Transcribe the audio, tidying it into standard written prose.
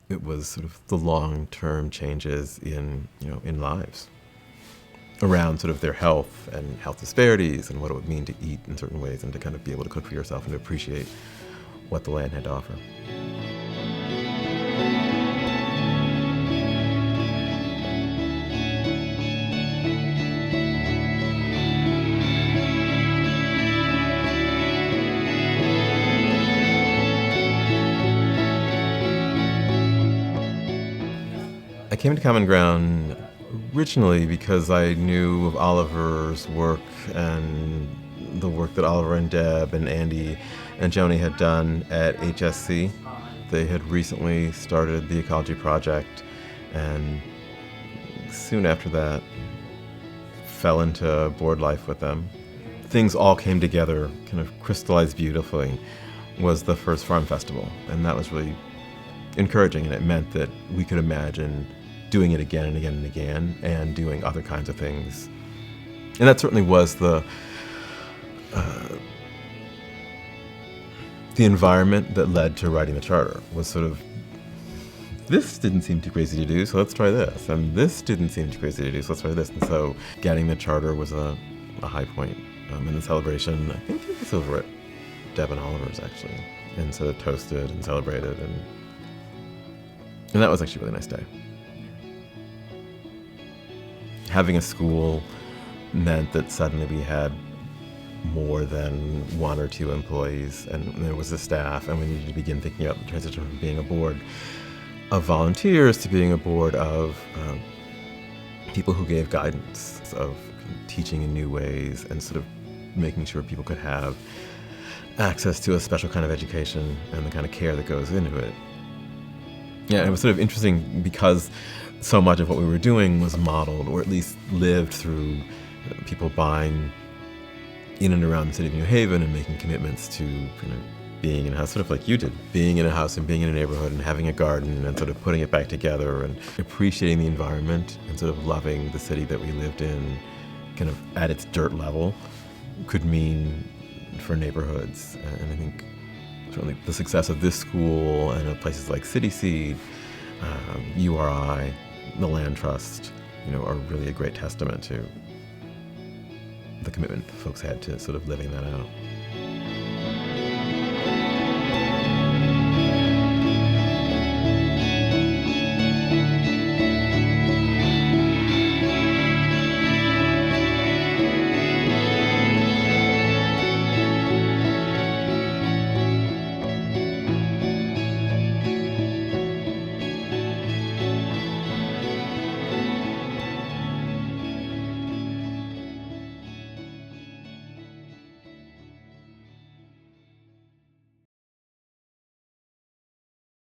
it was sort of the long-term changes in lives around sort of their health and health disparities and what it would mean to eat in certain ways and to kind of be able to cook for yourself and to appreciate what the land had to offer. I came to Common Ground originally because I knew of Oliver's work and the work that Oliver and Deb and Andy and Joni had done at HSC. They had recently started the Ecology Project, and soon after that fell into board life with them. Things all came together, kind of crystallized beautifully, was the first Farm Festival, and that was really encouraging, and it meant that we could imagine doing it again and again and again and doing other kinds of things. And that certainly was the environment that led to writing the charter, was sort of, this didn't seem too crazy to do, so let's try this. And this didn't seem too crazy to do, so let's try this. And so getting the charter was a high point in the celebration. I think it was over at Deb and Oliver's, actually, and sort of toasted and celebrated. And that was actually a really nice day. Having a school meant that suddenly we had more than one or two employees, and there was a staff, and we needed to begin thinking about the transition from being a board of volunteers to being a board of people who gave guidance, of teaching in new ways and sort of making sure people could have access to a special kind of education and the kind of care that goes into it. Yeah, it was sort of interesting because so much of what we were doing was modeled, or at least lived through people buying in and around the city of New Haven and making commitments to being in a house, sort of like you did, being in a house and being in a neighborhood and having a garden and sort of putting it back together and appreciating the environment and sort of loving the city that we lived in kind of at its dirt level could mean for neighborhoods. And I think certainly the success of this school and of places like City Seed, URI, the Land Trust, are really a great testament to the commitment folks had to sort of living that out.